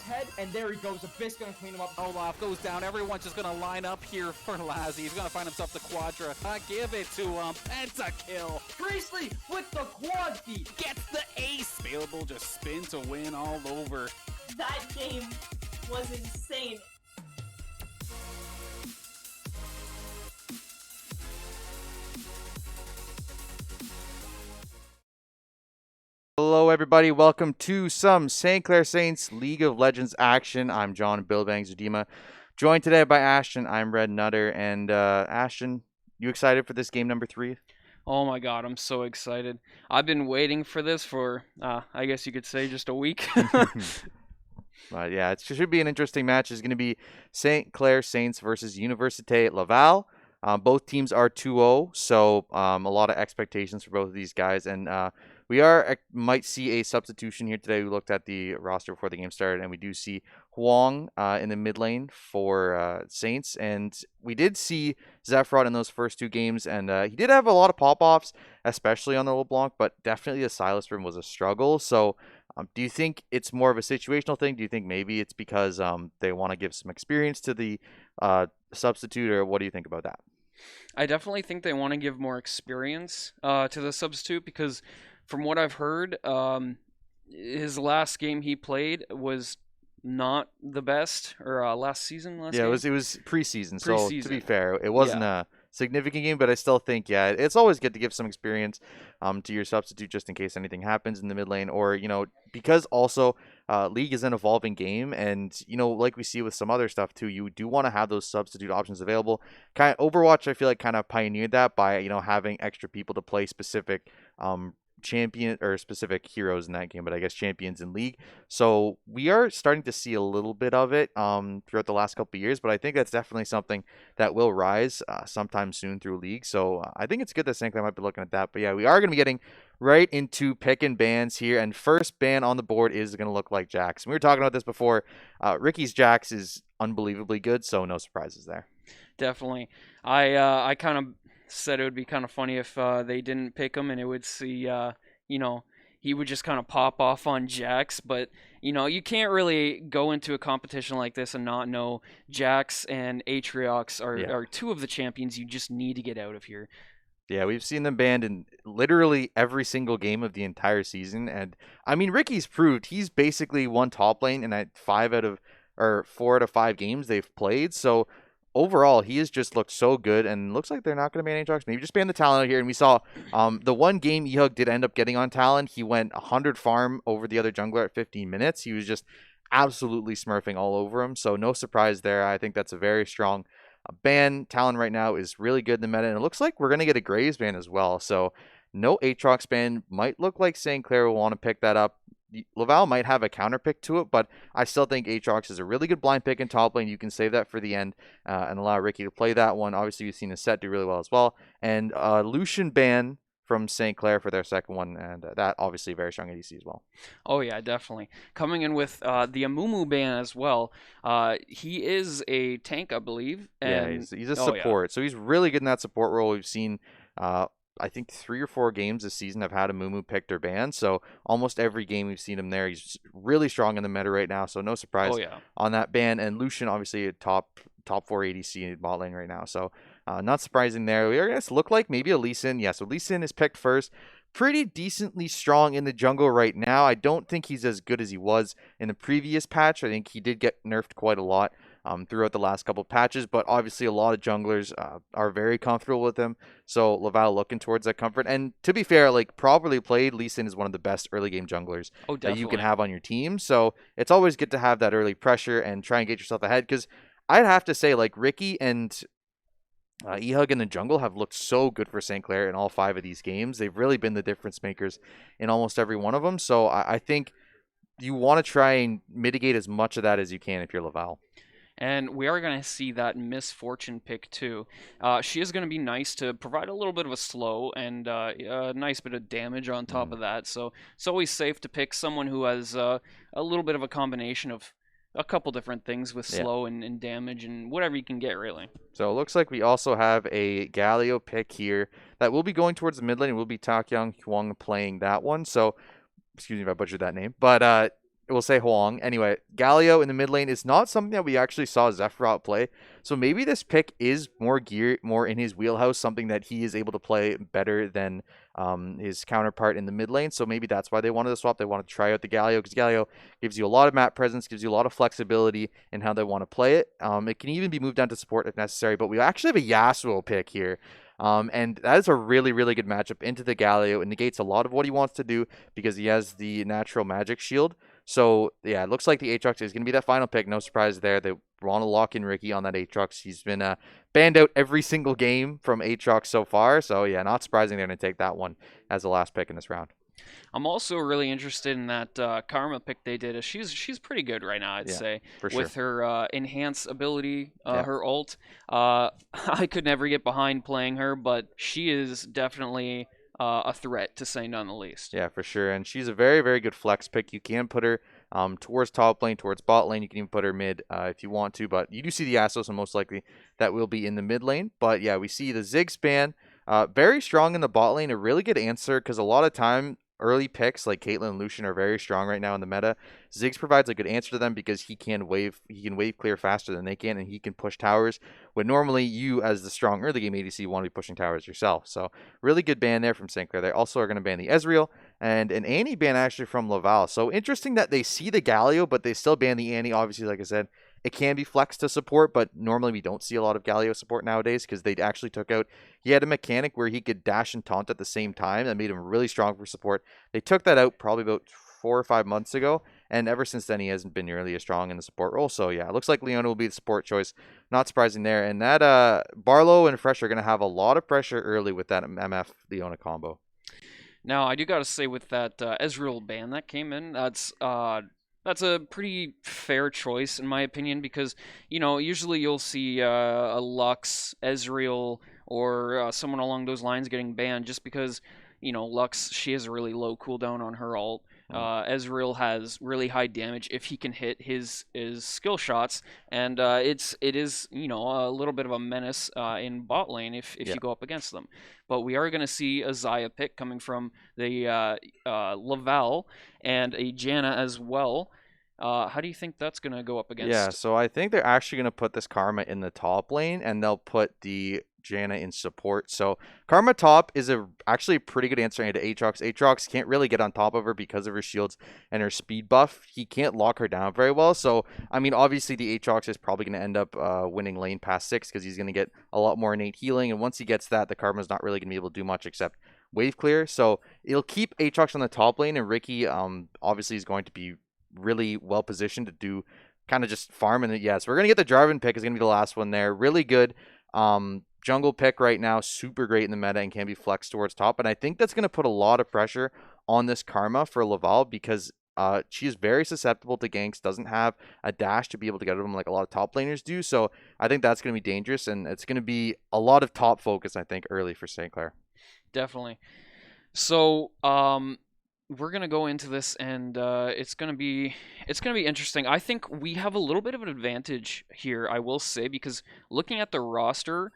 head, and there he goes. Abyss gonna clean him up. Olaf goes down. Everyone's just gonna line up here for Lazzy. He's gonna find himself the Quadra. Give it to him. Pentakill. Priestley with the quad feet. Gets the ace. Available, just spin to win all over. That game was insane. Hello everybody, welcome to some St. Clair Saints League of Legends action. I'm John Billbangs Udima, joined today by Ashton. I'm Red Nutter, and Ashton, you excited for this game number 3? Oh my god, I'm so excited. I've been waiting for this for, I guess you could say, just a week. But yeah, it should be an interesting match. It's going to be St. Clair Saints versus Universite Laval. Both teams are 2-0, so a lot of expectations for both of these guys, and we might see a substitution here today. We looked at the roster before the game started, and we do see Huang in the mid lane for Saints. And we did see Zephyrot in those first 2 games, and he did have a lot of pop-offs, especially on the LeBlanc, but definitely the Silas room was a struggle. So do you think it's more of a situational thing? Do you think maybe it's because they want to give some experience to the substitute, or what do you think about that? I definitely think they want to give more experience to the substitute because from what I've heard, his last game he played was not the best, or last season. It was preseason, so to be fair, it wasn't a significant game, but I still think, it's always good to give some experience to your substitute just in case anything happens in the mid lane, or, because also League is an evolving game, and, like we see with some other stuff too, you do want to have those substitute options available. Kind of Overwatch, I feel like, kind of pioneered that by, having extra people to play specific champion or specific heroes in that game, but I guess champions in League. So we are starting to see a little bit of it throughout the last couple of years, but I think that's definitely something that will rise sometime soon through League. So I think it's good that St. Clair might be looking at that. But yeah, we are going to be getting right into picking bans here, and first ban on the board is going to look like Jax. We were talking about this before. Ricky's Jax is unbelievably good, so no surprises there. Definitely. I kind of said it would be kind of funny if they didn't pick him, and it would see, he would just kind of pop off on Jax. But, you can't really go into a competition like this and not know Jax and Atriox are 2 of the champions you just need to get out of here. Yeah, we've seen them banned in literally every single game of the entire season. And, I mean, Ricky's proved he's basically won top lane in 4 out of 5 games they've played. So, overall, he has just looked so good, and looks like they're not going to ban Aatrox. Maybe just ban the Talon out here. And we saw the one game Ehug did end up getting on Talon. He went 100 farm over the other jungler at 15 minutes. He was just absolutely smurfing all over him. So no surprise there. I think that's a very strong ban. Talon right now is really good in the meta, and it looks like we're going to get a Graves ban as well. So no Aatrox ban. Might look like St. Clair will want to pick that up. Laval might have a counter pick to it, but I still think Aatrox is a really good blind pick in top lane. You can save that for the end and allow Ricky to play that one. Obviously, you've seen his set do really well as well. And Lucian ban from St. Clair for their second one, and that obviously very strong ADC as well. Oh yeah, definitely. Coming in with the Amumu ban as well. He is a tank, I believe. And he's a support. So he's really good in that support role. We've seen I think 3 or 4 games this season have had a Mumu picked or banned. So almost every game we've seen him there. He's really strong in the meta right now. So no surprise on that ban. And Lucian, obviously a top 4 ADC in bot lane right now. So not surprising there. We are going to look like maybe a Lee Sin. Yeah, so Lee Sin is picked first. Pretty decently strong in the jungle right now. I don't think he's as good as he was in the previous patch. I think he did get nerfed quite a lot throughout the last couple of patches, but obviously a lot of junglers are very comfortable with him. So Laval looking towards that comfort. And to be fair, like properly played, Lee Sin is one of the best early game junglers that you can have on your team. So it's always good to have that early pressure and try and get yourself ahead, because I'd have to say, like, Ricky and Ehug in the jungle have looked so good for St. Clair in all 5 of these games. They've really been the difference makers in almost every one of them. So I think you want to try and mitigate as much of that as you can if you're Laval. And we are going to see that Misfortune pick too. She is going to be nice to provide a little bit of a slow and a nice bit of damage on top of that. So it's always safe to pick someone who has a little bit of a combination of a couple different things with slow and damage and whatever you can get, really. So it looks like we also have a Galio pick here that will be going towards the mid lane. It will be Takyang Huang playing that one. So, excuse me if I butchered that name. But we'll say Huang. Anyway, Galio in the mid lane is not something that we actually saw Zephyr play. So maybe this pick is more in his wheelhouse, something that he is able to play better than his counterpart in the mid lane. So maybe that's why they wanted to swap. They wanted to try out the Galio because Galio gives you a lot of map presence, gives you a lot of flexibility in how they want to play it. It can even be moved down to support if necessary. But we actually have a Yasuo pick here. And that is a really, really good matchup into the Galio. It negates a lot of what he wants to do because he has the natural magic shield. So, yeah, it looks like the Aatrox is going to be that final pick. No surprise there. They want to lock in Ricky on that Aatrox. He's been banned out every single game from Aatrox so far. So, yeah, not surprising they're going to take that one as the last pick in this round. I'm also really interested in that Karma pick they did. She's pretty good right now, I'd say, for sure. with her enhance ability, Yeah. her ult. I could never get behind playing her, but she is definitely a threat, to say none the least. Yeah, for sure. And she's a very, very good flex pick. You can put her towards top lane, towards bot lane. You can even put her mid if you want to. But you do see the Yasuo, so most likely that will be in the mid lane. But yeah, we see the Ziggs ban. Very strong in the bot lane. A really good answer because a lot of time early picks like Caitlyn and Lucian are very strong right now in the meta. Ziggs provides a good answer to them because he can wave clear faster than they can, and he can push towers when normally you, as the strong early game ADC, want to be pushing towers yourself. So really good ban there from St. Clair. They also are going to ban the Ezreal and an Annie ban actually from Laval. So interesting that they see the Galio, but they still ban the Annie. Obviously, like I said, it can be flexed to support, but normally we don't see a lot of Galio support nowadays because they actually took out, he had a mechanic where he could dash and taunt at the same time that made him really strong for support. They took that out probably about 4 or 5 months ago, and ever since then he hasn't been nearly as strong in the support role. So yeah, it looks like Leona will be the support choice. Not surprising there. And that Barlow and Fresh are going to have a lot of pressure early with that MF Leona combo. Now, I do got to say with that Ezreal ban that came in, that's a pretty fair choice in my opinion because, you know, usually you'll see a Lux, Ezreal, or someone along those lines getting banned just because, you know, Lux, she has a really low cooldown on her ult. Ezreal has really high damage if he can hit his skill shots, and it is, you know, a little bit of a menace in bot lane if you go up against them. But we are going to see a Xayah pick coming from the Laval and a Janna as well. How do you think that's going to go up against? Yeah, so I think they're actually going to put this Karma in the top lane, and they'll put the Janna in support. So Karma top is actually a pretty good answer into Aatrox. Aatrox can't really get on top of her because of her shields and her speed buff. He can't lock her down very well. So, I mean, obviously the Aatrox is probably going to end up winning lane past 6 because he's going to get a lot more innate healing. And once he gets that, the Karma's not really going to be able to do much except wave clear. So it'll keep Aatrox on the top lane, and Ricky obviously is going to be really well positioned to do kind of just farm. And yes, we're going to get the Jarvan pick is going to be the last one there. Really good jungle pick right now, super great in the meta and can be flexed towards top. And I think that's going to put a lot of pressure on this Karma for Laval because she is very susceptible to ganks, doesn't have a dash to be able to get at them like a lot of top laners do. So I think that's going to be dangerous, and it's going to be a lot of top focus, I think, early for St. Clair. Definitely. So we're gonna go into this, and it's gonna be interesting. I think we have a little bit of an advantage here, I will say, because looking at the roster,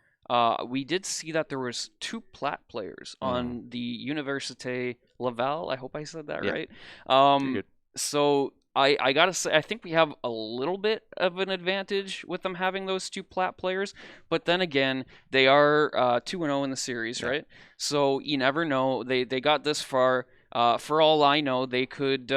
we did see that there was 2 plat players on the Universite Laval. I hope I said that right. So I gotta say, I think we have a little bit of an advantage with them having those 2 plat players, but then again, they are 2-0 in the series, right? So you never know. They got this far. For all I know, they could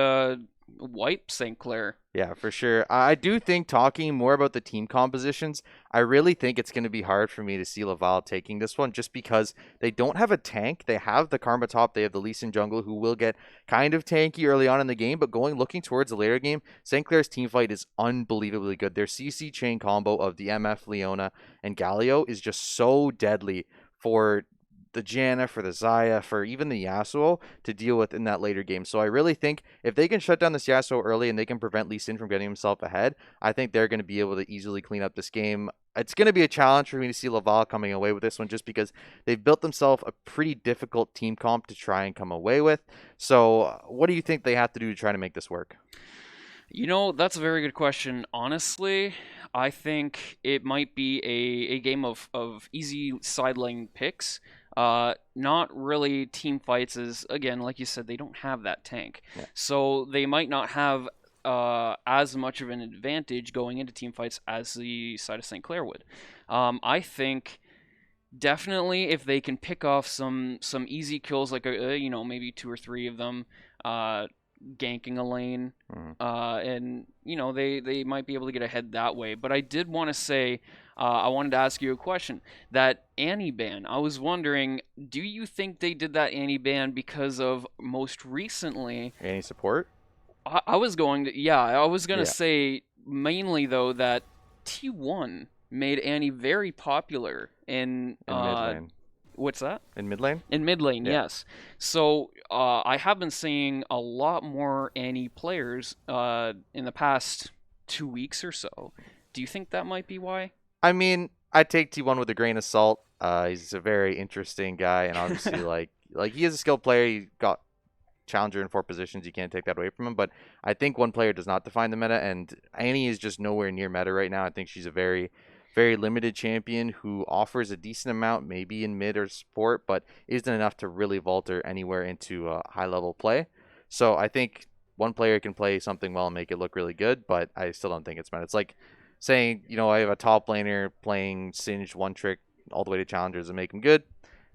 wipe St. Clair. Yeah, for sure. I do think, talking more about the team compositions, I really think it's going to be hard for me to see Laval taking this one just because they don't have a tank. They have the Karma top. They have the Lee Sin jungle who will get kind of tanky early on in the game, but looking towards the later game, St. Clair's team fight is unbelievably good. Their CC chain combo of the MF, Leona, and Galio is just so deadly for the Janna, for the Xayah, for even the Yasuo to deal with in that later game. So I really think if they can shut down this Yasuo early and they can prevent Lee Sin from getting himself ahead, I think they're going to be able to easily clean up this game. It's going to be a challenge for me to see Laval coming away with this one just because they've built themselves a pretty difficult team comp to try and come away with. So what do you think they have to do to try to make this work? You know, that's a very good question. Honestly, I think it might be a game of easy side lane picks. Not really team fights, as again, like you said, they don't have that tank. So they might not have as much of an advantage going into team fights as the side of St. Clair would. I think definitely if they can pick off some easy kills, like maybe 2 or 3 of them ganking a lane, and they might be able to get ahead that way. But I did want to say, I wanted to ask you a question. That Annie ban, I was wondering, do you think they did that Annie ban because of most recently Any support? I was going to, yeah, I was going to Yeah. say mainly though that T1 made Annie very popular in In mid lane. what's that? In mid lane? In mid lane, Yeah. yes. So I have been seeing a lot more Annie players in the past 2 weeks or so. Do you think that might be why? I mean, I take T1 with a grain of salt. He's a very interesting guy, and obviously, like he is a skilled player. He got challenger in 4 positions. You can't take that away from him. But I think one player does not define the meta, and Annie is just nowhere near meta right now. I think she's a very, very limited champion who offers a decent amount, maybe in mid or support, but isn't enough to really vault her anywhere into high level play. So I think one player can play something well and make it look really good, but I still don't think it's meta. It's like saying, I have a top laner playing Singed one trick all the way to challengers and make him good.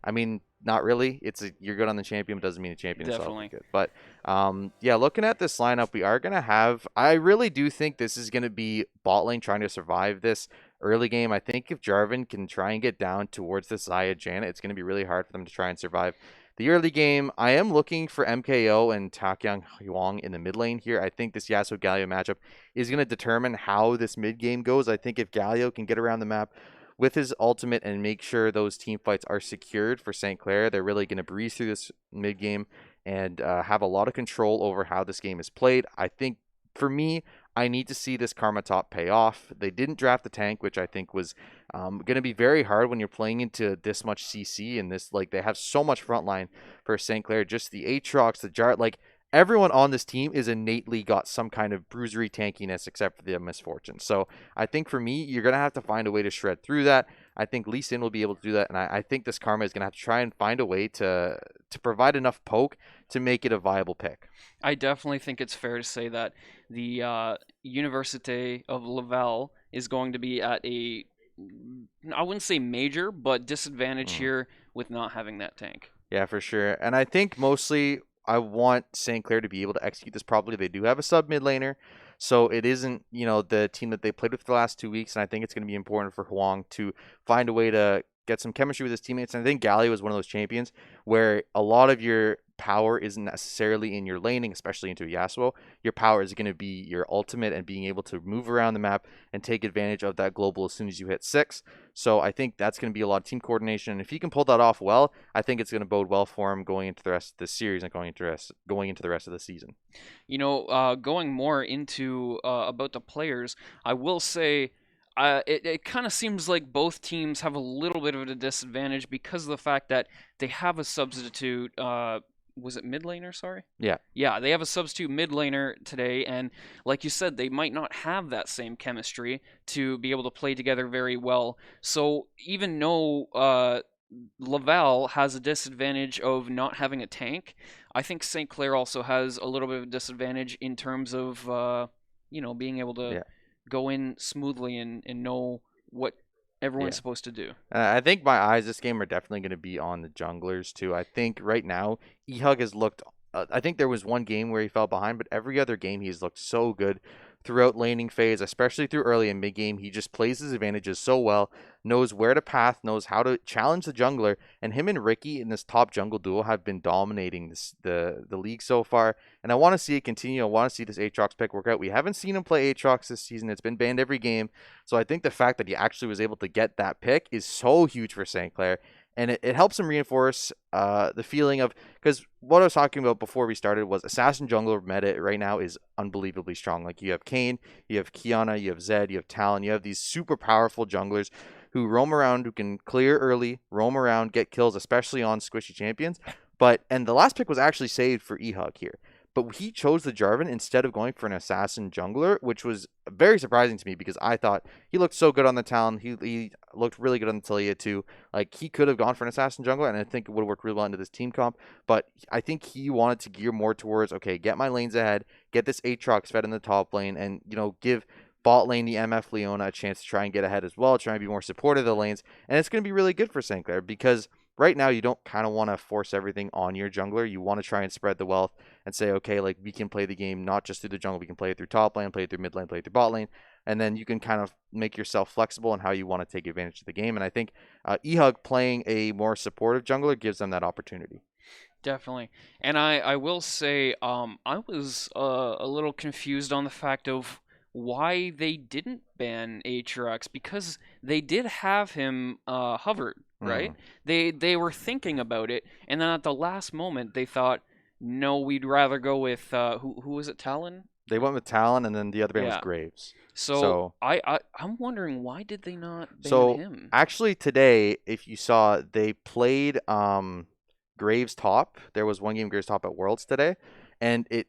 I mean, not really. You're good on the champion, but doesn't mean the champion Definitely. itself is good. But yeah, looking at this lineup, we are gonna have. I really do think this is gonna be bot lane trying to survive this early game. I think if Jarvan can try and get down towards the Xayah Janet, it's gonna be really hard for them to try and survive the early game. I am looking for MKO and Takyang Huang in the mid lane here. I think this Yasuo Galio matchup is gonna determine how this mid game goes. I think if Galio can get around the map with his ultimate and make sure those team fights are secured for St. Clair, they're really going to breeze through this mid game and have a lot of control over how this game is played. I think for me, I need to see this Karma top pay off. They didn't draft the tank, which I think was going to be very hard when you're playing into this much CC and this, like, they have so much frontline for St. Clair. Just the Aatrox, the Jar, like, everyone on this team is innately got some kind of bruisery tankiness except for the misfortune. So I think for me, you're going to have to find a way to shred through that. I think Lee Sin will be able to do that. And I think this Karma is going to have to try and find a way to provide enough poke to make it a viable pick. I definitely think it's fair to say that the Universite of Laval is going to be at a, I wouldn't say major, but disadvantage here with not having that tank. Yeah, for sure. And I think mostly I want St. Clair to be able to execute this properly. They do have a sub mid laner, so it isn't, the team that they played with for the last 2 weeks. And I think it's going to be important for Huang to find a way to get some chemistry with his teammates. And I think Galio is one of those champions where a lot of your power isn't necessarily in your laning, especially into a Yasuo. Your power is going to be your ultimate and being able to move around the map and take advantage of that global as soon as you hit 6. So I think that's going to be a lot of team coordination. And if he can pull that off well, I think it's going to bode well for him going into the rest of the series and going into the rest of the season. Going more into about the players, I will say it kind of seems like both teams have a little bit of a disadvantage because of the fact that they have a substitute. Was it mid laner? Sorry. Yeah. Yeah, they have a substitute mid laner today, and like you said, they might not have that same chemistry to be able to play together very well. So even though Laval has a disadvantage of not having a tank, I think St. Clair also has a little bit of a disadvantage in terms of being able to go in smoothly and know what everyone's supposed to do. I think my eyes this game are definitely going to be on the junglers too. I think right now Ehug has looked. I think there was one game where he fell behind, but every other game he's looked so good throughout laning phase, especially through early and mid game. He just plays his advantages so well, knows where to path, knows how to challenge the jungler, and him and Ricky in this top jungle duel have been dominating the league so far. And I want to see it continue. I want to see this Aatrox pick work out. We haven't seen him play Aatrox this season. It's been banned every game. So I think the fact that he actually was able to get that pick is so huge for St. Clair. And it helps him reinforce the feeling of, because what I was talking about before we started was Assassin Jungler meta right now is unbelievably strong. Like you have Kayn, you have Kiana, you have Zed, you have Talon, you have these super powerful junglers who roam around, who can clear early, roam around, get kills, especially on squishy champions. And the last pick was actually saved for Ehug here. but he chose the Jarvan instead of going for an assassin jungler, which was very surprising to me because I thought he looked so good on the Talon. He looked really good on the Taliyah too. Like, he could have gone for an assassin jungler, and I think it would have worked really well into this team comp. But I think he wanted to gear more towards, okay, get my lanes ahead, get this Aatrox fed in the top lane, and, you know, give bot lane the MF Leona a chance to try and get ahead as well, try and be more supportive of the lanes. And it's going to be really good for St. Clair because right now you don't kind of want to force everything on your jungler. You want to try and spread the wealth and say, okay, like, we can play the game not just through the jungle, we can play it through top lane, play it through mid lane, play it through bot lane, and then you can kind of make yourself flexible in how you want to take advantage of the game. And I think eHug playing a more supportive jungler gives them that opportunity. Definitely. And I will say, I was a little confused on the fact of why they didn't ban Aatrox, because they did have him hovered, right? They were thinking about it, and then at the last moment they thought, no, we'd rather go with who was it, Talon? They went with Talon, and then the other ban was Yeah. Graves. So I'm wondering, why did they not ban So him? actually today, if you saw, they played Graves top. There was one game Graves top at Worlds today, and it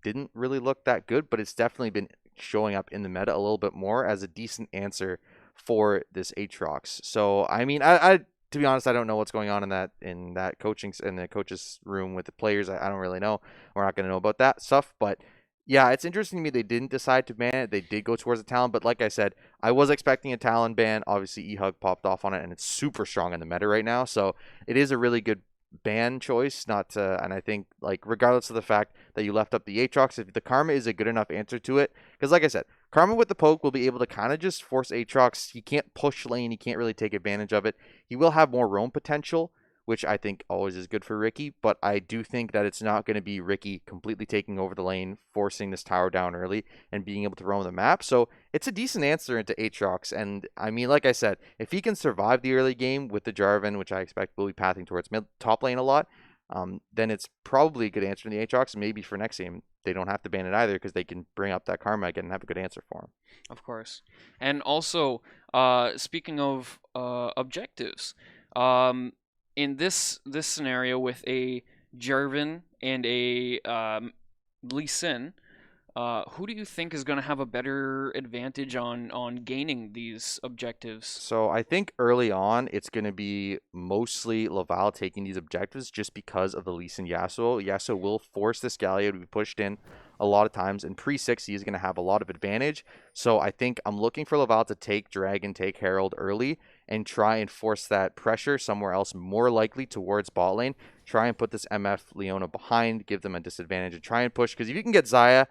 didn't really look that good, but it's definitely been showing up in the meta a little bit more as a decent answer for this Aatrox. So I mean, I to be honest, I don't know what's going on in that coaching in the coaches room with the players. I don't really know. We're not going to know about that stuff, but yeah, it's interesting to me they didn't decide to ban it. They did go towards a Talon, but like I said, I was expecting a Talon ban. Obviously, eHug popped off on it, and it's super strong in the meta right now. So it is a really good ban choice. And I think, like, regardless of the fact that you left up the Aatrox, if the Karma is a good enough answer to it, because like I said, Karma with the poke will be able to kind of just force Aatrox. He can't push lane. He can't really take advantage of it. He will have more roam potential, which I think always is good for Ricky, but I do think that it's not going to be Ricky completely taking over the lane, forcing this tower down early, and being able to roam the map. So it's a decent answer into Aatrox, and I mean, like I said, if he can survive the early game with the Jarvan, which I expect will be pathing towards mid top lane a lot, then it's probably a good answer in the Aatrox. Maybe for next game, they don't have to ban it either because they can bring up that Karma again and have a good answer for him. Of course. And also, speaking of objectives, in this scenario with a Jarvan and a Lee Sin, who do you think is going to have a better advantage on gaining these objectives? So I think early on it's going to be mostly Laval taking these objectives just because of the Lee Sin Yasuo. Yasuo will force this Galio to be pushed in a lot of times, and pre-60 is going to have a lot of advantage. So I think I'm looking for Laval to take Dragon, take Herald early, and try and force that pressure somewhere else, more likely towards bot lane. Try and put this MF Leona behind, give them a disadvantage, and try and push. Because if you can get Xayah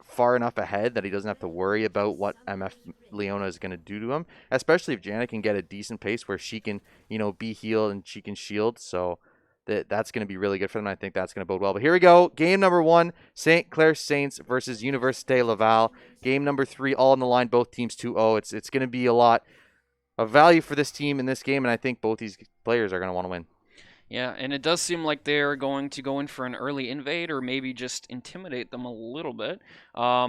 far enough ahead that he doesn't have to worry about what MF Leona is going to do to him, especially if Janet can get a decent pace where she can, you know, be healed and she can shield. So that's going to be really good for them. I think that's going to bode well. But here we go. Game number 1, St. Clair Saints versus Universite Laval. Game number 3, all on the line, both teams 2-0. It's going to be a lot of value for this team in this game, and I think both these players are going to want to win. Yeah, and it does seem like they're going to go in for an early invade or maybe just intimidate them a little bit. I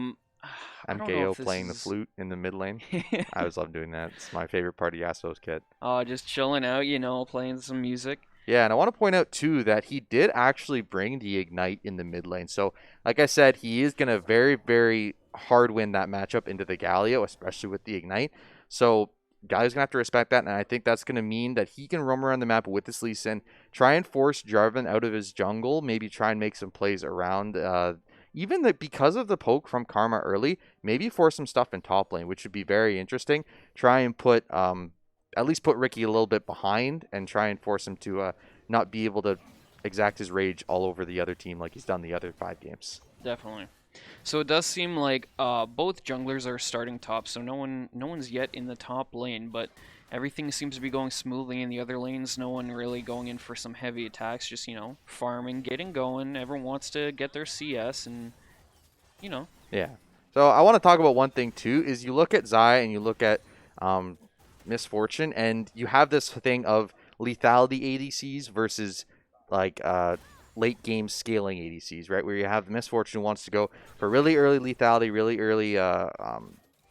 don't know MKO if this playing the is- flute in the mid lane. I always love doing that. It's my favorite part of Yasuo's kit. Just chilling out, you know, playing some music. Yeah, and I want to point out, too, that he did actually bring the Ignite in the mid lane. So, like I said, he is going to very, very hard win that matchup into the Galio, especially with the Ignite. So, Galio's going to have to respect that, and I think that's going to mean that he can roam around the map with this Lee Sin, try and force Jarvan out of his jungle, maybe try and make some plays around. Even because of the poke from Karma early, maybe force some stuff in top lane, which would be very interesting. Try and put... at least put Ricky a little bit behind and try and force him to not be able to exact his rage all over the other team like he's done the other 5 games. Definitely. So it does seem like both junglers are starting top, so no one's yet in the top lane, but everything seems to be going smoothly in the other lanes. No one really going in for some heavy attacks, just, you know, farming, getting going. Everyone wants to get their CS and, you know. Yeah. So I want to talk about one thing too, is you look at Xayah and you look at Misfortune, and you have this thing of lethality ADCs versus like late game scaling ADCs, right? Where you have Misfortune who wants to go for really early lethality, really early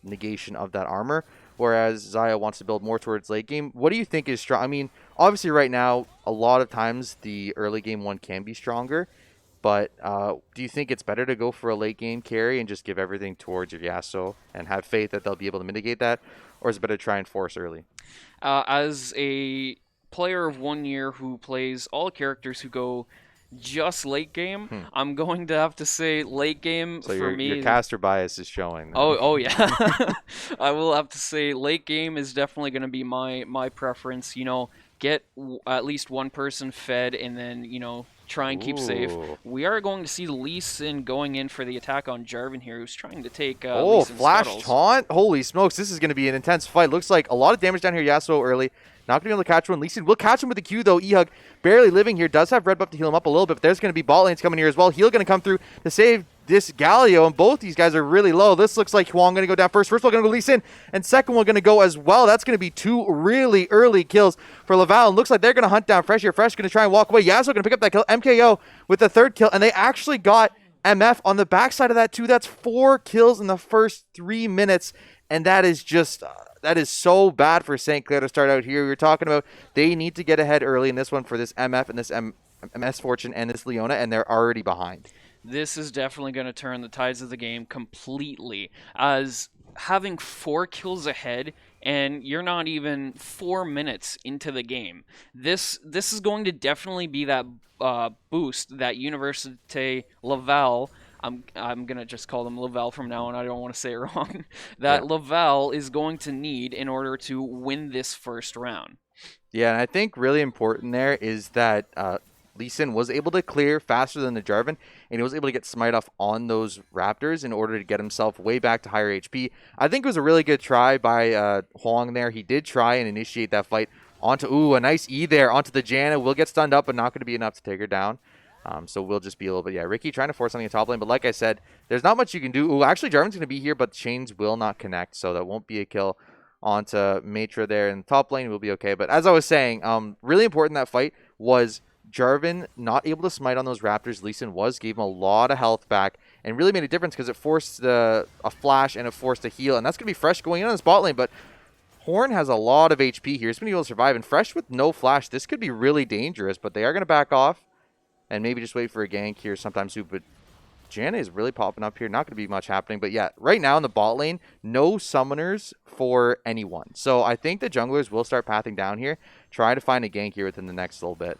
negation of that armor, whereas Xayah wants to build more towards late game. What do you think is strong? I mean, obviously right now, a lot of times the early game one can be stronger. But do you think it's better to go for a late game carry and just give everything towards your Yasuo and have faith that they'll be able to mitigate that? Or is it better to try and force early? As a player of 1 year who plays all characters who go just late game, I'm going to have to say late game So for me. your caster bias is showing. Then. Oh yeah. I will have to say late game is definitely going to be my preference. Get at least one person fed and then, try and keep safe. Ooh. We are going to see Lee Sin going in for the attack on Jarvan here, who's trying to take Oh, Lee Sin's flash scuttles. taunt! Holy smokes, this is going to be an intense fight. Looks like a lot of damage down here, Yasuo early. Not going to be able to catch one. Lee Sin will catch him with the Q, though. Ehug barely living here. Does have red buff to heal him up a little bit, but there's going to be bot lanes coming here as well. Heal going to come through to save this Galio, and both these guys are really low. This looks like Huang going to go down first. First one going to go Lee Sin, and second one going to go as well. That's going to be 2 really early kills for Laval. And looks like they're going to hunt down Fresh here. Fresh going to try and walk away. Yasuo going to pick up that kill. MKO with the 3rd kill, and they actually got MF on the backside of that too. That's 4 kills in the first 3 minutes, and that is just... that is so bad for St. Clair to start out here. We were talking about they need to get ahead early in this one for this MF and this MS Fortune and this Leona, and they're already behind. This is definitely going to turn the tides of the game completely, as having 4 kills ahead and you're not even 4 minutes into the game. This is going to definitely be that boost that Universite Laval, I'm gonna just call them Laval from now on. I don't want to say it wrong. That Laval is going to need in order to win this first round. Yeah, and I think really important there is that Lee Sin was able to clear faster than the Jarvan, and he was able to get smite off on those Raptors in order to get himself way back to higher HP. I think it was a really good try by Huang there. He did try and initiate that fight onto, a nice E there onto the Janna. Will get stunned up, but not going to be enough to take her down. So we'll just be a little bit, Ricky trying to force something in top lane, but like I said, there's not much you can do. Actually, Jarvan's going to be here, but chains will not connect, so that won't be a kill onto Matra there in the top lane. We'll be okay. But as I was saying, really important that fight was Jarvan not able to smite on those Raptors. Lee Sin gave him a lot of health back and really made a difference because it forced a flash and it forced a heal, and that's going to be Fresh going in on this bot lane, but Horn has a lot of HP here. He's going to be able to survive, and Fresh with no flash, this could be really dangerous, but they are going to back off and maybe just wait for a gank here sometime soon. But Janna is really popping up here. Not going to be much happening. But yeah, right now in the bot lane, no summoners for anyone. So I think the junglers will start pathing down here, try to find a gank here within the next little bit.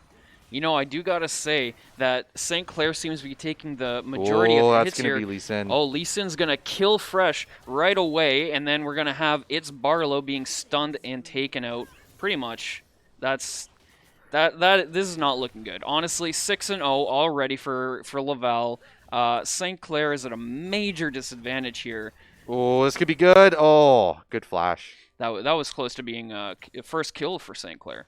I do got to say that St. Clair seems to be taking the majority of the hits here. That's going to be Lee Sin. Oh, Lee Sin's going to kill Fresh right away, and then we're going to have its Barlow being stunned and taken out. Pretty much. This is not looking good. Honestly, 6-0 already for Laval. St. Clair is at a major disadvantage here. Oh, this could be good. Oh, good flash. That was close to being a first kill for St. Clair.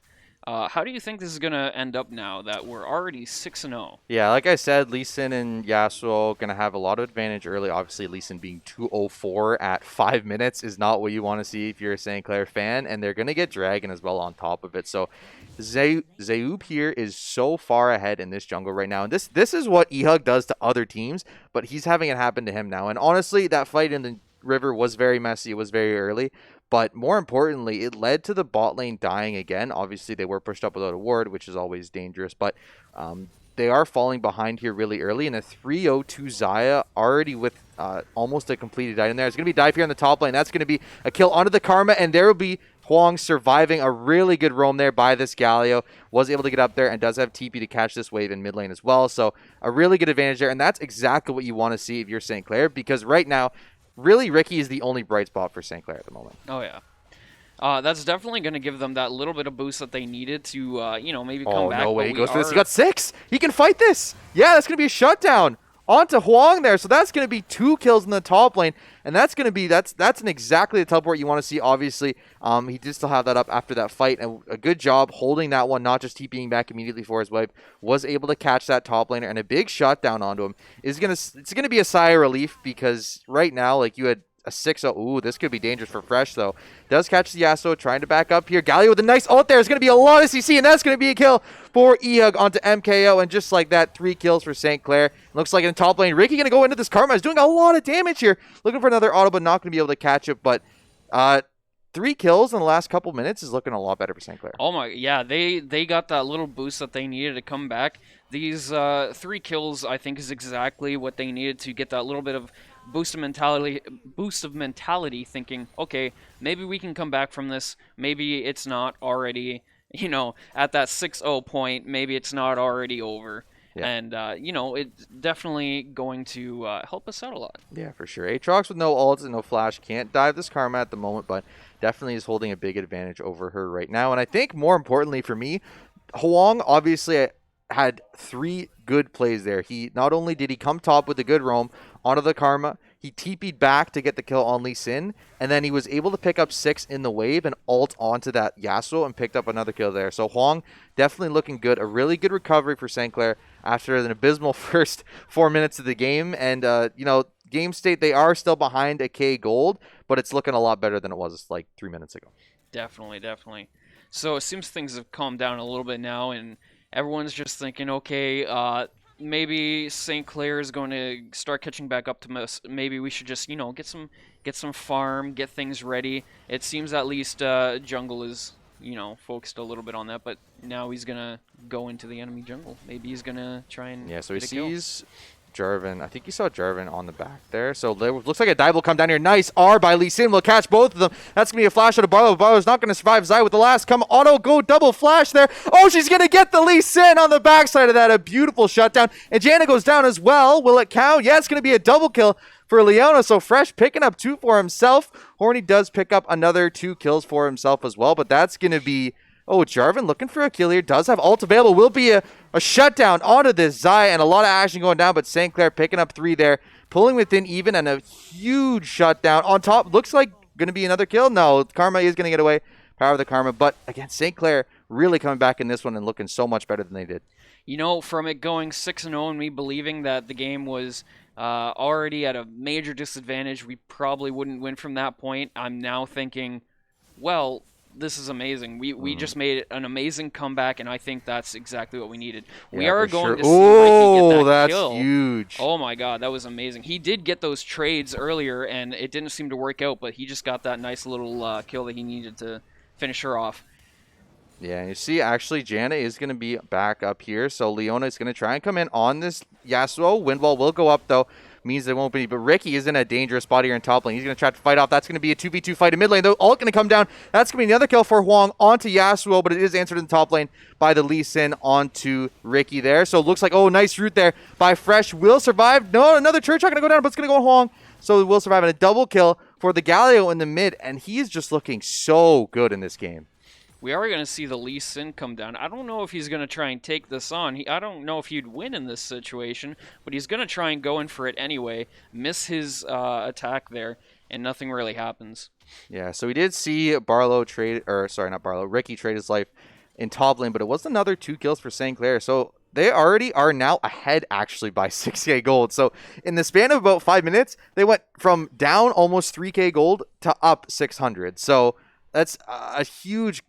How do you think this is going to end up now that we're already 6-0? Yeah, like I said, Lee Sin and Yasuo going to have a lot of advantage early. Obviously, Lee Sin being 204 at 5 minutes is not what you want to see if you're a St. Clair fan, and they're going to get Dragon as well on top of it. So Zayub here is so far ahead in this jungle right now, and this is what Ehug does to other teams, but he's having it happen to him now. And honestly, that fight in the river was very messy. It was very early. But more importantly, it led to the bot lane dying again. Obviously, they were pushed up without a ward, which is always dangerous. But they are falling behind here really early. And a 3-0 to Xayah already with almost a completed item there. It's going to be dive here on the top lane. That's going to be a kill onto the Karma. And there will be Huang surviving a really good roam there by this Galio. Was able to get up there and does have TP to catch this wave in mid lane as well. So a really good advantage there. And that's exactly what you want to see if you're St. Clair. Because right now, really, Ricky is the only bright spot for St. Clair at the moment. Oh, yeah. That's definitely going to give them that little bit of boost that they needed to, maybe come back. Oh, no way. He goes for this. He got 6. He can fight this. Yeah, that's going to be a shutdown onto Huang there. So that's going to be 2 kills in the top lane. And that's going to be, that's exactly the teleport you want to see, obviously. He did still have that up after that fight. And a good job holding that one, not just TPing back immediately for his wife. Was able to catch that top laner. And a big shutdown onto him. It's going to be a sigh of relief because right now, like you had a 6-0. Ooh, this could be dangerous for Fresh, though. Does catch the Yasuo, trying to back up here. Galio with a nice ult there. It's going to be a lot of CC, and that's going to be a kill for Ehug onto MKO. And just like that, 3 kills for St. Clair. Looks like in the top lane, Ricky going to go into this Karma. He's doing a lot of damage here. Looking for another auto, but not going to be able to catch it. But 3 kills in the last couple minutes is looking a lot better for St. Clair. Oh my, yeah, they got that little boost that they needed to come back. These 3 kills, I think, is exactly what they needed to get that little bit of boost of mentality, thinking, okay, maybe we can come back from this. Maybe it's not already, at that 6-0 point, maybe it's not already over. Yeah. And, it's definitely going to help us out a lot. Yeah, for sure. Aatrox with no ults and no flash can't dive this Karma at the moment, but definitely is holding a big advantage over her right now. And I think more importantly for me, Huang obviously had 3 good plays there. He not only did he come top with a good roam onto the Karma, he TP'd back to get the kill on Lee Sin, and then he was able to pick up 6 in the wave and ult onto that Yasuo and picked up another kill there. So Huang definitely looking good. A really good recovery for St. Clair after an abysmal first 4 minutes of the game. And, game state, they are still behind a K gold, but it's looking a lot better than it was like 3 minutes ago. Definitely. So it seems things have calmed down a little bit now, and everyone's just thinking, okay, maybe St. Clair is going to start catching back up to us. Maybe we should just, get some farm, get things ready. It seems at least jungle is, focused a little bit on that, but now he's going to go into the enemy jungle. Maybe he's going to try and so he get a kill. sees Jarvan. I think you saw Jarvan on the back there. So looks like a dive will come down here. Nice R by Lee Sin will catch both of them. That's going to be a flash out of Barlow. Barlow's not going to survive. Zai with the last. Come auto go double flash there. Oh, she's going to get the Lee Sin on the backside of that. A beautiful shutdown. And Janna goes down as well. Will it count? Yeah, it's going to be a double kill for Leona. So Fresh picking up 2 for himself. Horny does pick up another 2 kills for himself as well. But that's going to be... Oh, Jarvan looking for a kill here. Does have ult available. Will be a shutdown onto this Zai and a lot of action going down. But St. Clair picking up 3 there. Pulling within even and a huge shutdown. On top, looks like going to be another kill. No, Karma is going to get away. Power of the Karma. But again, St. Clair really coming back in this one and looking so much better than they did. From it going 6-0 and me believing that the game was already at a major disadvantage, we probably wouldn't win from that point. I'm now thinking, well... This is amazing. We just made an amazing comeback, and I think that's exactly what we needed. We are going to see Ricky get that kill. That's huge. Oh my god, that was amazing. He did get those trades earlier, and it didn't seem to work out, but he just got that nice little kill that he needed to finish her off. Yeah, you see, actually, Janna is going to be back up here, so Leona is going to try and come in on this Yasuo. Windwall will go up, though. Means there won't be, but Ricky is in a dangerous spot here in top lane. He's going to try to fight off. That's going to be a 2v2 fight in mid lane. They're all going to come down. That's going to be another kill for Huang onto Yasuo, but it is answered in top lane by the Lee Sin onto Ricky there. So it looks like, oh, nice route there by Fresh. Will survive. No, another Church not going to go down, but it's going to go on Huang. So it will survive, and a double kill for the Galio in the mid, and he is just looking so good in this game. We are going to see the Lee Sin come down. I don't know if he's going to try and take this on. I don't know if he'd win in this situation, but he's going to try and go in for it anyway. Miss his attack there, and nothing really happens. Yeah, so we did see Ricky trade his life in top lane, but it was another 2 kills for St. Clair. So they already are now ahead, actually, by 6k gold. So in the span of about 5 minutes, they went from down almost 3k gold to up 600. So that's a huge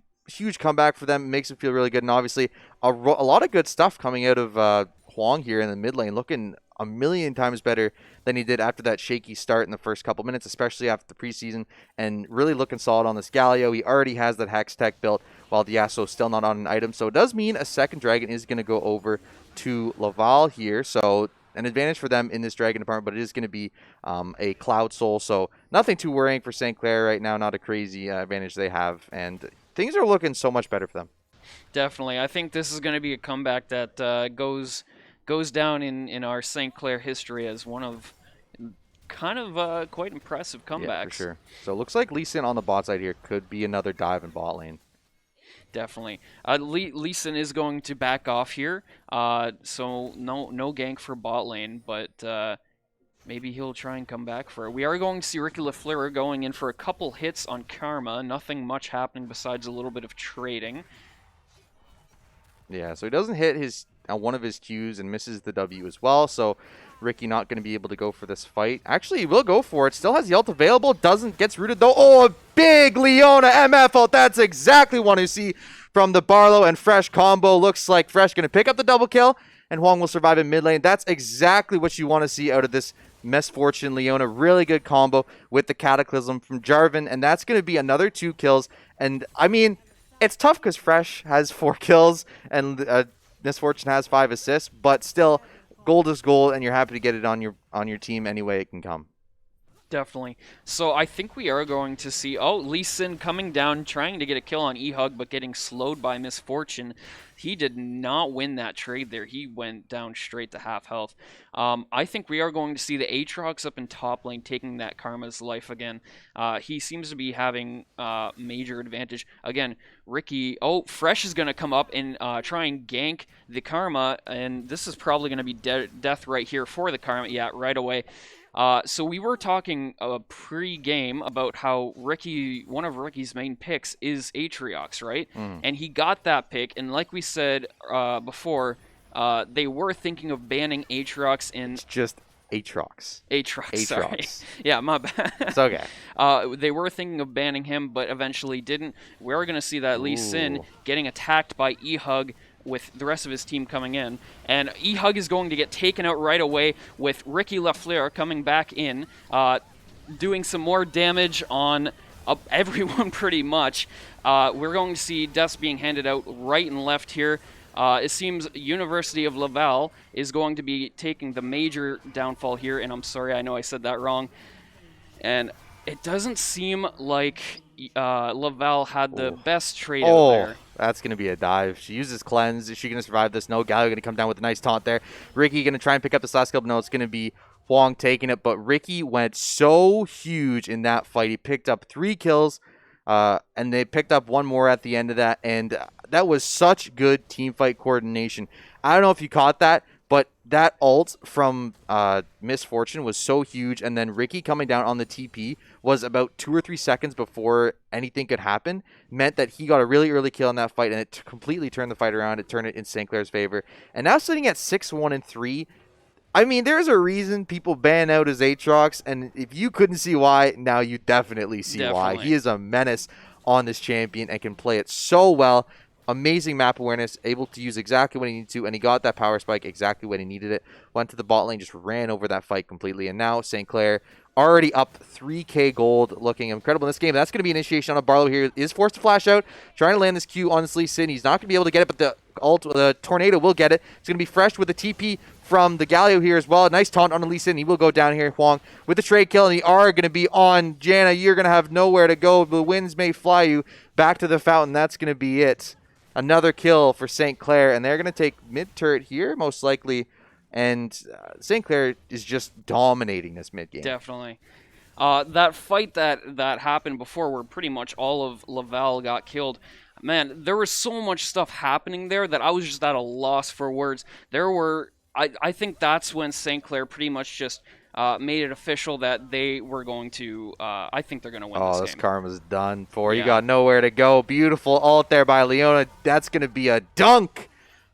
comeback for them. It makes it feel really good. And obviously, a lot of good stuff coming out of Huang here in the mid lane, looking a million times better than he did after that shaky start in the first couple minutes, especially after the preseason, and really looking solid on this Galio. He already has that Hex Tech built, while the Yasuo still not on an item. So it does mean a second Dragon is going to go over to Laval here. So an advantage for them in this Dragon department, but it is going to be a Cloud Soul. So nothing too worrying for St. Clair right now. Not a crazy advantage they have. And things are looking so much better for them. Definitely. I think this is going to be a comeback that goes down in our St. Clair history as one of kind of quite impressive comebacks. Yeah, for sure. So it looks like Lee Sin on the bot side here could be another dive in bot lane. Definitely. Lee Sin is going to back off here, so no gank for bot lane, but maybe he'll try and come back for it. We are going to see Ricky LaFleur going in for a couple hits on Karma. Nothing much happening besides a little bit of trading. Yeah, so he doesn't hit his one of his Qs and misses the W as well. So Ricky not going to be able to go for this fight. Actually, he will go for it. Still has the ult available. Gets rooted though. Oh, a big Leona MF ult. That's exactly what you see from the Barlow and Fresh combo. Looks like Fresh going to pick up the double kill, and Huang will survive in mid lane. That's exactly what you want to see out of this Misfortune Leona. Really good combo with the Cataclysm from Jarvan, and that's going to be another 2 kills. And I mean, it's tough because Fresh has 4 kills and Misfortune has 5 assists, but still, gold is gold, and you're happy to get it on your team any way it can come. Definitely. So I think we are going to see, Lee Sin coming down, trying to get a kill on E-Hug, but getting slowed by Misfortune. He did not win that trade there. He went down straight to half health. I think we are going to see the Aatrox up in top lane taking that Karma's life again. He seems to be having major advantage. Again, Ricky, Fresh is going to come up and try and gank the Karma, and this is probably going to be death right here for the Karma. Yeah, right away. So we were talking pre-game about how one of Ricky's main picks is Aatrox, right? And he got that pick, and like we said before, they wwere thinking of banning Aatrox in... It's just Aatrox. Sorry. Yeah, my bad. It's okay. They were thinking of banning him, but eventually didn't. We're going to see that Lee Sin getting attacked by E-Hug with the rest of his team coming in. And E-Hug is going to get taken out right away with Ricky Lafleur coming back in, doing some more damage on everyone pretty much. We're going to see deaths being handed out right and left here. It seems Universite of Laval is going to be taking the major downfall here, and I'm sorry, I know I said that wrong. And it doesn't seem like Laval had the best trade out there. That's going to be a dive. She uses Cleanse. Is she going to survive this? No. Galio going to come down with a nice taunt there. Ricky going to try and pick up this last kill. No, it's going to be Huang taking it. But Ricky went so huge in that fight. He picked up 3 kills, and they picked up 1 more at the end of that. And that was such good team fight coordination. I don't know if you caught that, but that ult from Misfortune was so huge, and then Ricky coming down on the TP was about 2 or 3 seconds before anything could happen, meant that he got a really early kill in that fight, and it completely turned the fight around. It turned it in St. Clair's favor. And now sitting at 6-1-3, I mean, there's a reason people ban out his Aatrox, and if you couldn't see why, now you definitely see why. He is a menace on this champion and can play it so well. Amazing map awareness, able to use exactly what he needed to, and he got that power spike exactly when he needed it. Went to the bot lane, just ran over that fight completely, and now St. Clair already up 3k gold, looking incredible in this game. That's going to be initiation on a Barlow here. Is forced to flash out, trying to land this Q on Lee Sin. He's not going to be able to get it, but the Tornado will get it. It's going to be Fresh with the TP from the Galio here as well. A nice taunt on Lee Sin. He will go down here, Huang, with the trade kill, and the R going to be on Janna. You're going to have nowhere to go. The winds may fly you back to the fountain. That's going to be it. Another kill for St. Clair, and they're going to take mid turret here, most likely. And St. Clair is just dominating this mid game. Definitely. That fight that happened before, where pretty much all of Laval got killed, man, there was so much stuff happening there that I was just at a loss for words. I think that's when St. Clair pretty much just made it official that they were going to, I think they're going to win this game. This Karma's done for. You got nowhere to go. Beautiful ult there by Leona. That's going to be a dunk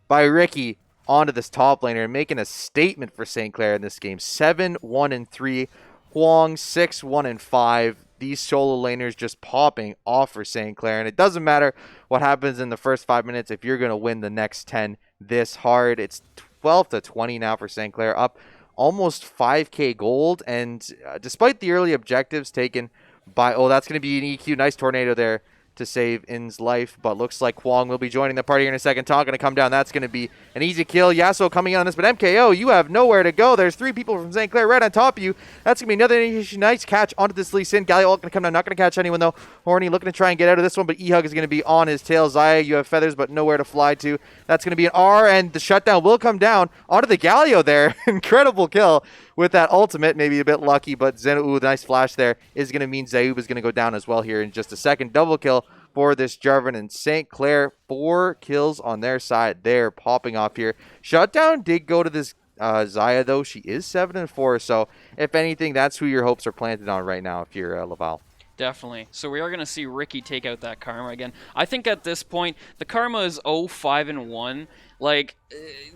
by Ricky onto this top laner and making a statement for St. Clair in this game. 7-1-3. Huang 6-1-5. These solo laners just popping off for St. Clair. And it doesn't matter what happens in the first 5 minutes if you're going to win the next 10 this hard. It's 12-20 now for St. Clair, up almost 5k gold, and despite the early objectives taken by that's going to be an EQ. Nice tornado there to save In's life, but looks like Huang will be joining the party here in a second. Taunt going to come down. That's going to be an easy kill. Yasuo coming in on this, but MKO, you have nowhere to go. There's 3 people from St. Clair right on top of you. That's going to be another nice catch onto this Lee Sin. Galio ult going to come down. Not going to catch anyone, though. Horny looking to try and get out of this one, but E-Hug is going to be on his tail. Xayah, you have feathers, but nowhere to fly to. That's going to be an R, and the shutdown will come down onto the Galio there. Incredible kill with that ultimate. Maybe a bit lucky, but nice flash there is going to mean Zayoub is going to go down as well here in just a second. Double kill for this Jarvan, and St. Clair 4 kills on their side. They're popping off here. Shutdown did go to this Xayah, though. She is 7-4, so if anything, that's who your hopes are planted on right now if you're Laval. Definitely. So we are going to see Ricky take out that Karma again. I think at this point, the Karma is 0-5-1. Like,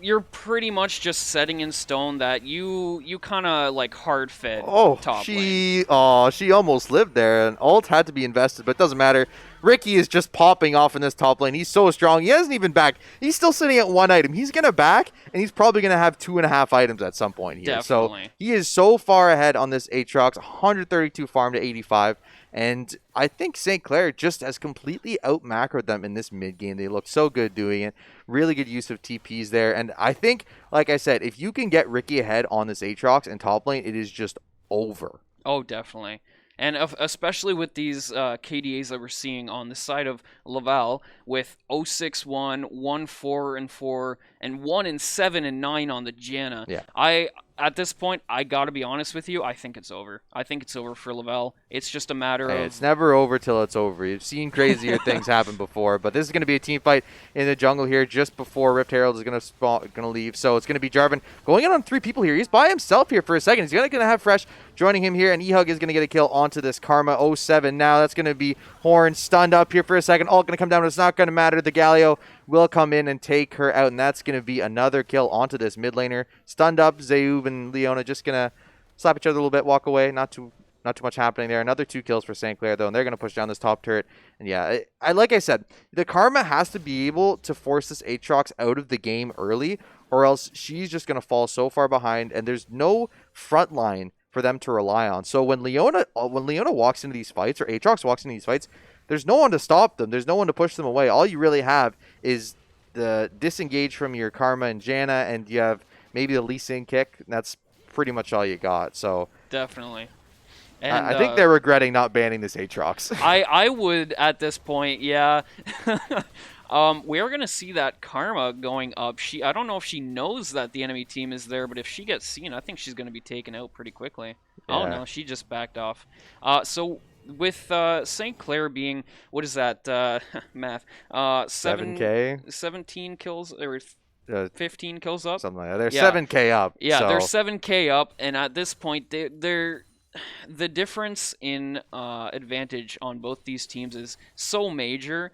you're pretty much just setting in stone that you kind of like hard-fed top lane. She almost lived there, and ult had to be invested, but it doesn't matter. Ricky is just popping off in this top lane. He's so strong. He hasn't even backed. He's still sitting at 1 item. He's going to back, and he's probably going to have 2.5 items at some point here. Definitely. So he is so far ahead on this Aatrox, 132 farm to 85. And I think St. Clair just has completely out-macroed them in this mid-game. They look so good doing it. Really good use of TPs there. And I think, like I said, if you can get Ricky ahead on this Aatrox and top lane, it is just over. Oh, definitely. And especially with these KDAs that we're seeing on the side of Laval with 061, 1-4-4, and 1-7-9 on the Janna. Yeah. At this point, I gotta be honest with you, I think it's over. I think it's over for Laval. It's just a matter of... It's never over till it's over. You've seen crazier things happen before, but this is going to be a team fight in the jungle here just before Rift Herald is going to leave. So it's going to be Jarvan going in on 3 people here. He's by himself here for a second. He's going to have Fresh joining him here, and Ehug is going to get a kill onto this Karma 07. Now that's going to be Horn stunned up here for a second. All going to come down, but it's not going to matter. The Galio will come in and take her out, and that's going to be another kill onto this mid laner. Stunned up, Zayub and Leona just going to slap each other a little bit, walk away. Not too much happening there. Another 2 kills for St. Clair, though, and they're going to push down this top turret. And yeah, like I said, the Karma has to be able to force this Aatrox out of the game early, or else she's just going to fall so far behind, and there's no front line for them to rely on. So when Leona walks into these fights, or Aatrox walks into these fights, there's no one to stop them. There's no one to push them away. All you really have is the disengage from your Karma and Janna, and you have maybe the Lee Sin kick. And that's pretty much all you got. So Definitely. And, I think they're regretting not banning this Aatrox. I would at this point, yeah. We are gonna see that Karma going up. I don't know if she knows that the enemy team is there, but if she gets seen, I think she's gonna be taken out pretty quickly. Yeah. Oh no, she just backed off. So with St. Clair being, what is that math? 7K? 17 kills or 15 kills up. Something like that. They're 7K up. Yeah, so. they're 7K up, and at this point, they're the difference in advantage on both these teams is so major.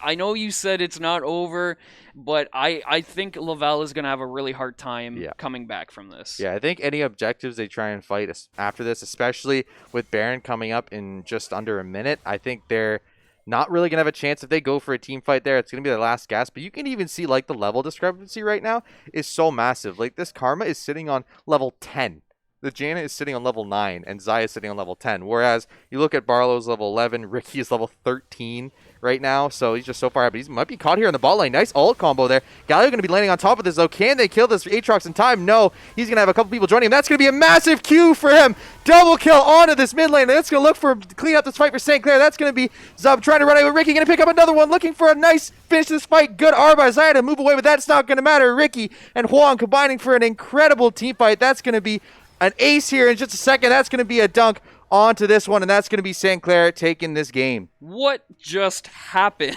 I know you said it's not over, but I think Laval is going to have a really hard time coming back from this. Yeah, I think any objectives they try and fight after this, especially with Baron coming up in just under a minute, I think they're not really going to have a chance. If they go for a team fight there, it's going to be their last gasp. But you can even see, like, the level discrepancy right now is so massive. Like, this Karma is sitting on level 10. The Janna is sitting on level 9, and Zaya is sitting on level 10. Whereas you look at Barlow's level 11, Ricky is level 13 right now, so he's just so far ahead. But he might be caught here in the bot lane. Nice ult combo there. Galio going to be landing on top of this, though. Can they kill this Aatrox in time? No. He's going to have a couple people joining him. That's going to be a massive Q for him. Double kill onto this mid lane. And that's going to look for clean up this fight for St. Clair. That's going to be Zub trying to run away with Ricky. Going to pick up another one, looking for a nice finish to this fight. Good R by Zaya to move away, but that's not going to matter. Ricky and Huang combining for an incredible team fight. That's going to be an ace here in just a second. That's going to be a dunk onto this one, and that's going to be St. Clair taking this game. What just happened?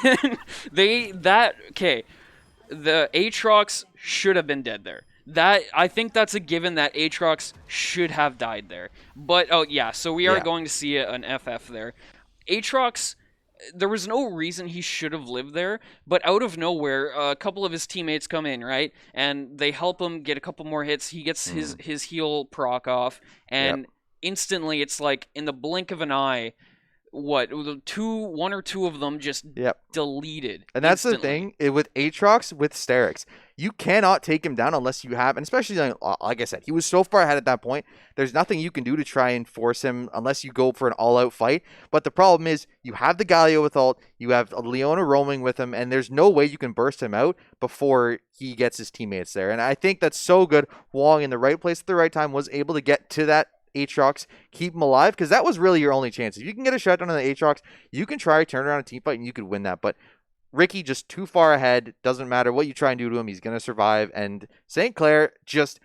The Aatrox should have been dead there. I think that's a given that Aatrox should have died there. But, oh yeah, so we are going to see an FF there. Aatrox, there was no reason he should have lived there, but out of nowhere, a couple of his teammates come in, right? And they help him get a couple more hits. He gets his heal proc off, and instantly it's like in the blink of an eye, one or two of them just deleted. And that's instantly. the thing with Aatrox, with Sterix. You cannot take him down unless you have, and especially like I said, he was so far ahead at that point. There's nothing you can do to try and force him unless you go for an all-out fight. But the problem is you have the Galio with ult, you have Leona roaming with him, and there's no way you can burst him out before he gets his teammates there. And I think that's so good. Wong in the right place at the right time was able to get to that Aatrox, keep him alive, because that was really your only chance. If you can get a shutdown on the Aatrox, you can try to turn around a team fight and you could win that. But Ricky just too far ahead. Doesn't matter what you try and do to him, he's going to survive. And St. Clair just,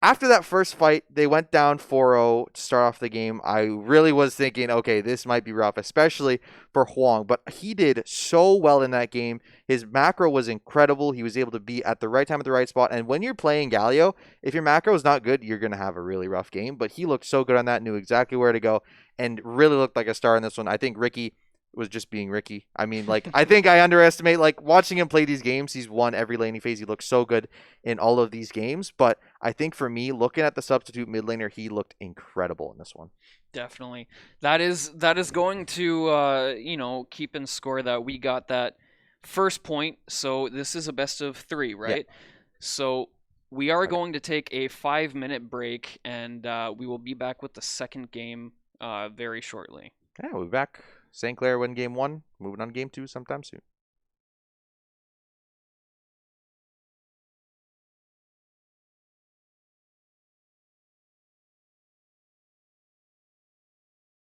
after that first fight, they went down 4-0 to start off the game. I really was thinking, okay, this might be rough, especially for Huang. But he did so well in that game. His macro was incredible. He was able to be at the right time at the right spot. And when you're playing Galio, if your macro is not good, you're going to have a really rough game. But he looked so good on that, knew exactly where to go, and really looked like a star in this one. I think Ricky was just being Ricky. I mean, like, I think I underestimate, like, watching him play these games, he's won every laning phase. He looks so good in all of these games. But I think for me, looking at the substitute mid laner, he looked incredible in this one. Definitely. That is going to keep in score that we got that first point. So this is a best of 3, right? Yeah. So we are going to take a 5-minute break, and we will be back with the second game very shortly. Yeah, we'll be back. St. Clair win game 1, moving on game 2 sometime soon.